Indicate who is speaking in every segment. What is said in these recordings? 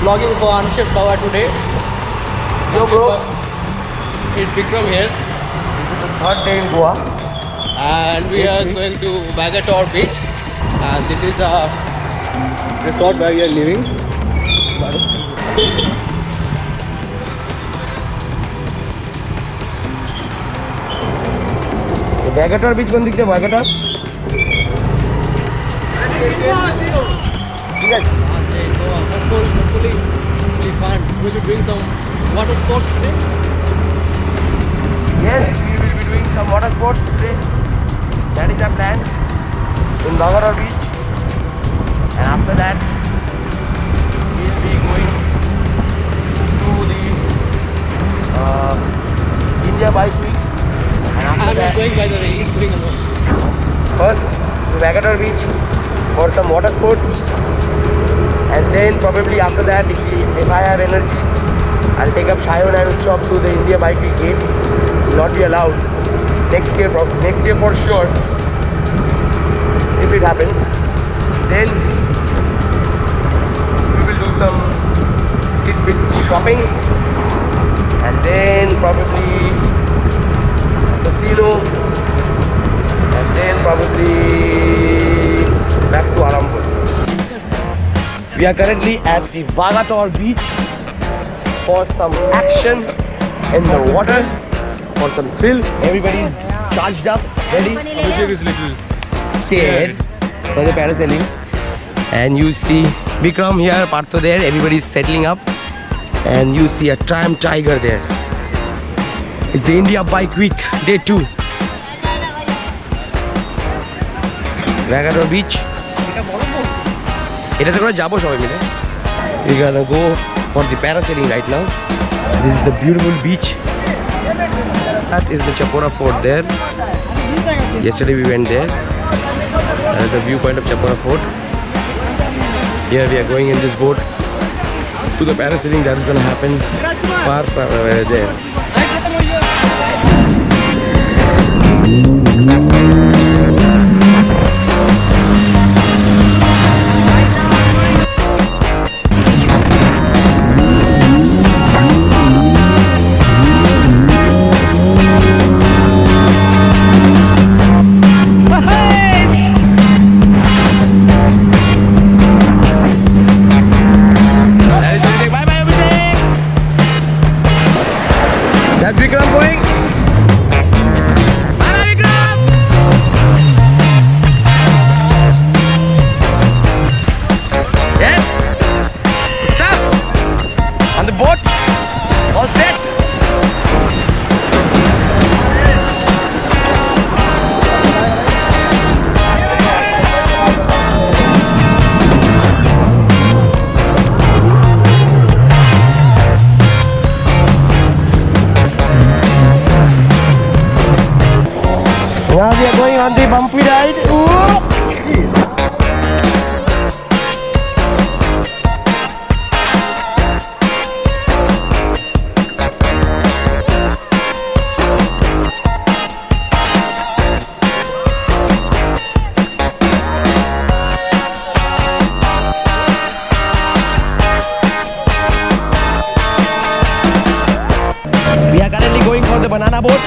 Speaker 1: vlogging for Anshul Goa today.
Speaker 2: Yo bro,
Speaker 1: It's Vikram here,
Speaker 2: the third day in Goa.
Speaker 1: and we are going to VAGATOR beach, and this is a resort where we are living.
Speaker 2: VAGATOR beach কোন দিক দিয়ে VAGATOR? ঠিক আছে।
Speaker 1: And then hopefully we fun. We will be doing some water sports today.
Speaker 2: Yes, we will be doing some water sports today. That is our plan in VAGATOR beach. And after that, we will be going to the India Bike Week. And
Speaker 1: I'm
Speaker 2: after
Speaker 1: not
Speaker 2: that,
Speaker 1: going by the way. He's doing alone.
Speaker 2: first to VAGATOR beach for some water sports. And then probably after that, if I have energy, I'll take up Shayon and Utsav to the India Bike Week game. Will not be allowed. Next year for sure. If it happens, then we will do some bit shopping, and then probably casino, and then probably back to Arampur. We are currently at the VAGATOR beach for some action in the water, for some thrill. Everybody's charged up, ready.
Speaker 1: Abhishek is little
Speaker 2: Scared for the parasailing. And you see Vikram here, Partho there, everybody's settling up. And you see a Triumph Tiger there. It's the India Bike Week, day 2. VAGATOR beach. এটাতে করে যাবো সবাই মিলে। We're gonna go for the parasailing right now. This is the beautiful beach. That is the Chapora Fort there. Yesterday we went there. That is the viewpoint of Chapora Fort. Here we are going in this boat to the parasailing that is going to happen far there. That's Vikram going. Bye bye Vikram. Yes. Stop. On the boat. All set. Now we are going on the bumpy ride. Ooh. We are currently going for the banana boat.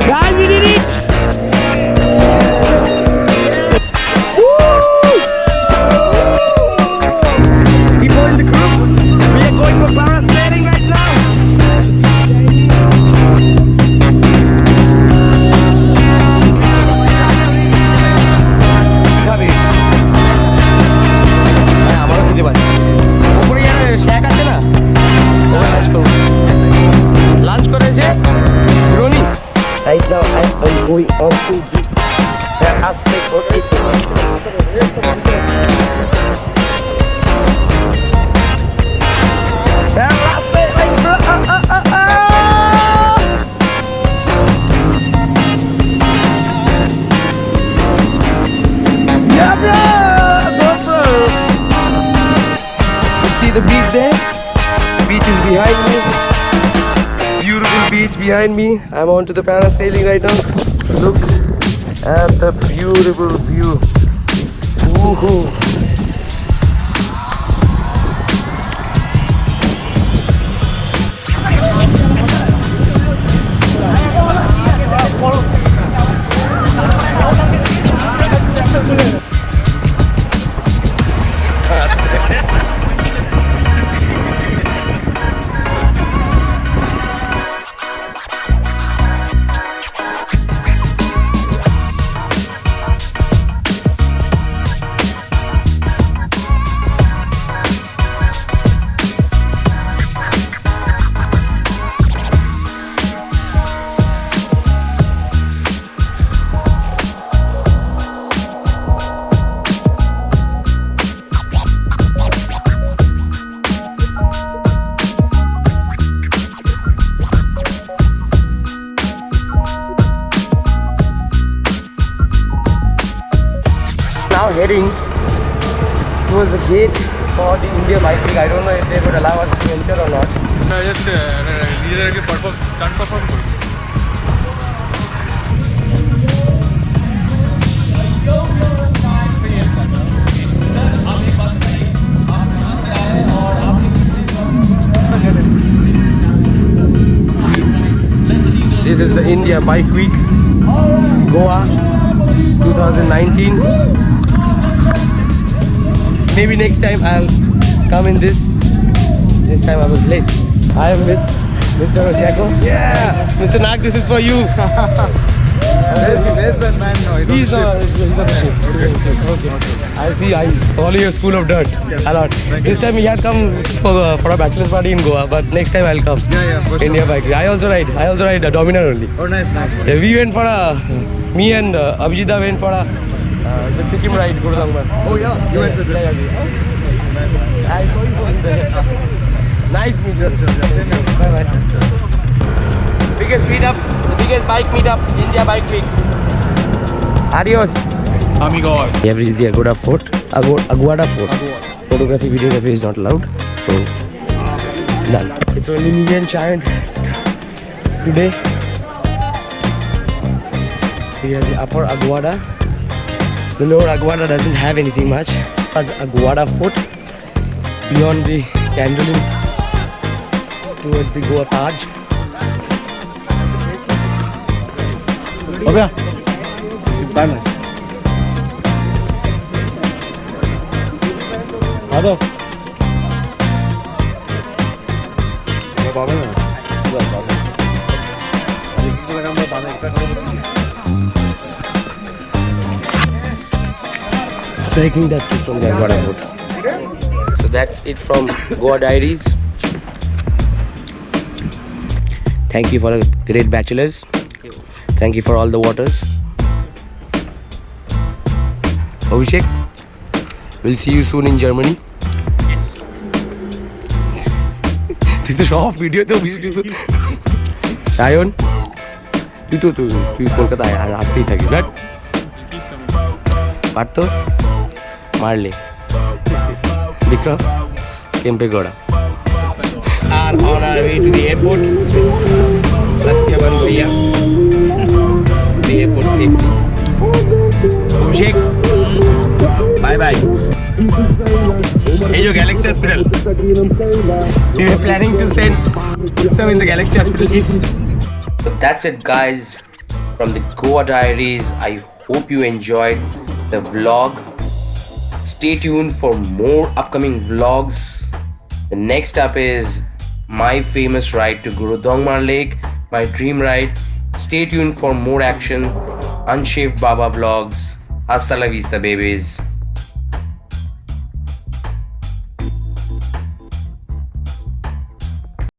Speaker 2: Guys, we did it! Woo! People in the group, we are going for parasailing right now. খাবি? হ্যাঁ, আমারও দিতে পারি। উপরে shake আছে না? ওরা lunch করবো। লাঞ্চ করেছে Roni. Right now I am going on to the aspect of it. Yeah, bro! Go, bro! You see the beach there? The beach is behind me. Beautiful beach behind me. I'm on to the parasailing right now. Look at the beautiful view. Woohoo! Now heading towards the gate for the India Bike Week. I don't know if they would allow us to enter or not.
Speaker 1: Just leader stunt perform.
Speaker 2: This is the India Bike Week, Goa 2019. Maybe next time I'll come in this. This time I was late. I am with Mr. Oshako.
Speaker 1: Yeah.
Speaker 2: Mr. Nag, this is for you.
Speaker 1: Where's the man now?
Speaker 2: He's on the ship. Okay. I see. I follow your school of dirt a lot. This time he had come for a bachelor's party in Goa, but next time I'll come.
Speaker 1: Yeah.
Speaker 2: India Bike. I also ride a Dominar only.
Speaker 1: Oh, nice.
Speaker 2: Yeah, we went for me and Abhijita went for the Sikkim ride, Guru Dangmar.
Speaker 1: Oh, yeah. You went with it.
Speaker 2: I saw you over there. Nice meeting you. Bye bye. Biggest meetup, the biggest bike meetup, India Bike Week. Adios.
Speaker 1: Amigos.
Speaker 2: Here is the Aguada Fort. Aguada Fort. Photography, videography is not allowed. So, none. It's only me and Chand today. Here is the upper Aguada. The lower Aguada doesn't have anything much. As Aguada Fort, beyond the Candling towards the Goa Taj. हो गया आ दो Taking that from the Goa Fort. So that's it from Goa Diaries. Thank you for the great bachelors. Thank you for all the waters. Abhishek, we'll see you soon in Germany. This is a short video. Ryan, তুই কলকাতায় আসতেই থাকিস but পারতো মারলে বিক্রম কেম্পে গড়া আর on our way to the airport Satyavan bhaiya the airport safety Abhishek bye bye hey yo Galaxy Hospital we were planning to send some in the Galaxy Hospital. So that's it guys from the Goa Diaries. I hope you enjoyed the vlog. Stay tuned for more upcoming vlogs. The next up is my famous ride to Guru Dongmar Lake, my dream ride. Stay tuned for more action, unshaved Baba vlogs. Hasta la vista babies.